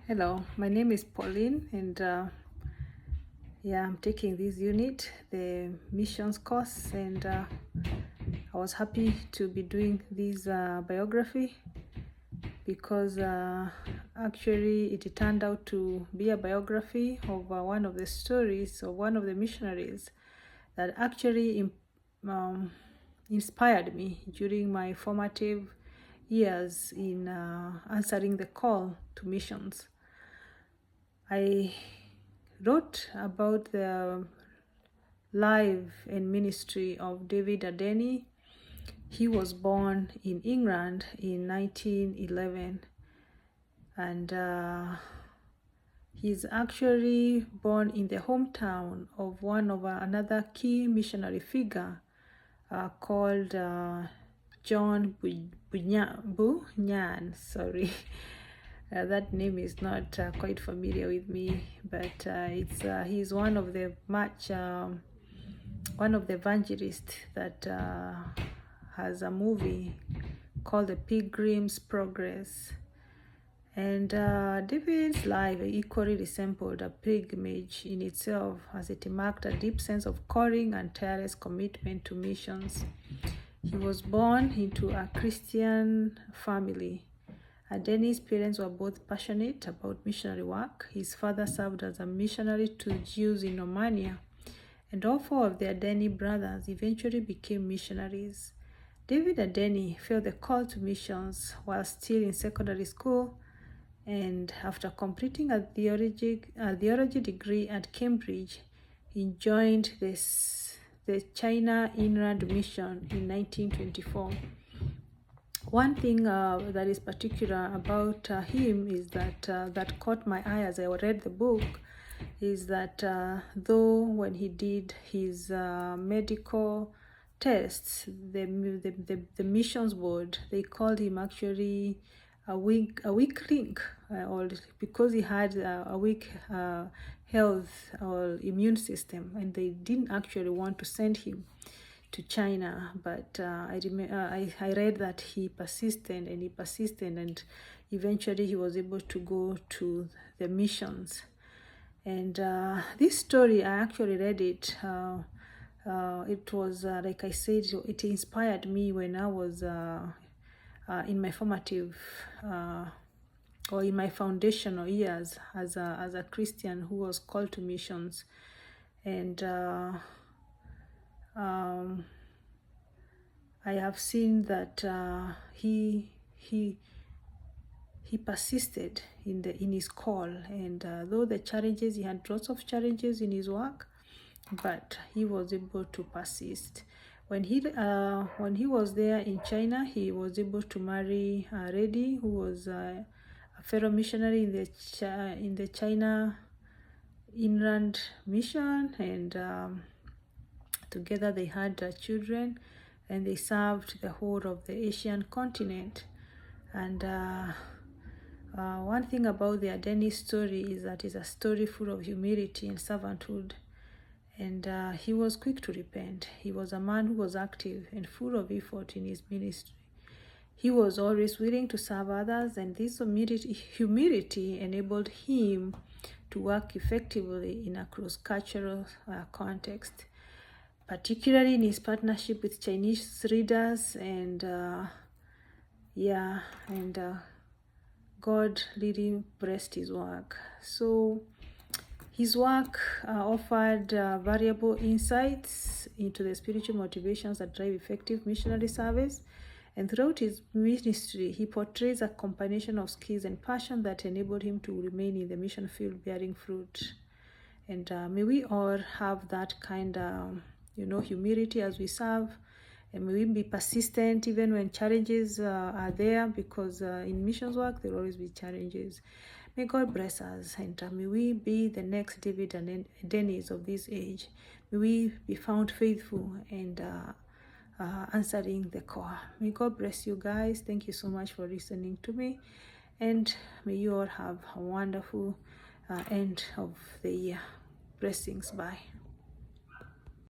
Hello, my name is Pauline, and I'm taking this unit, the missions course, and I was happy to be doing this biography because actually it turned out to be a biography of one of the stories of one of the missionaries that actually inspired me during my formative years in answering the call to missions. I wrote about the life and ministry of David Adeni. He was born in England in 1911, and he's actually born in the hometown of another key missionary figure called John Bunyan. Sorry. That name is not quite familiar with me, but he's one of the evangelists that has a movie called The Pilgrim's Progress. And David's life equally resembled a pilgrimage in itself, as it marked a deep sense of calling and tireless commitment to missions. He was born into a Christian family. Adeni's parents were both passionate about missionary work. His father served as a missionary to Jews in Romania, and all four of the Adeni brothers eventually became missionaries. David Adeni felt the call to missions while still in secondary school, and after completing a theology degree at Cambridge, he joined the China Inland Mission in 1924. One thing that is particular about him is that caught my eye as I read the book is that though when he did his medical tests, the missions board, they called him actually a weak link, or because he had a weak health or immune system, and they didn't actually want to send him to China, but I read that he persisted, and eventually he was able to go to the missions. And this story, I actually read it. It was, like I said, it inspired me when I was in my formative or in my foundational years as a Christian who was called to missions. And I have seen that he persisted in his call, and though the challenges, he had lots of challenges in his work, but he was able to persist. When he was there in China, he was able to marry a lady who was a fellow missionary in the China Inland Mission, and together they had children, and they served the whole of the Asian continent. And one thing about the Adeni story is that it's a story full of humility and servanthood. And he was quick to repent. He was a man who was active and full of effort in his ministry. He was always willing to serve others, and this humility enabled him to work effectively in a cross-cultural context, particularly in his partnership with Chinese leaders, and God really blessed his work. So his work offered valuable insights into the spiritual motivations that drive effective missionary service, and throughout his ministry, he portrays a combination of skills and passion that enabled him to remain in the mission field bearing fruit. And may we all have that kind of humility as we serve, and may we be persistent even when challenges are there, because in missions work there will always be challenges. May God bless us, and may we be the next David and Dennis of this age. May we be found faithful and answering the call. May God bless you guys. Thank you so much for listening to me, and may you all have a wonderful end of the year. Blessings. Bye.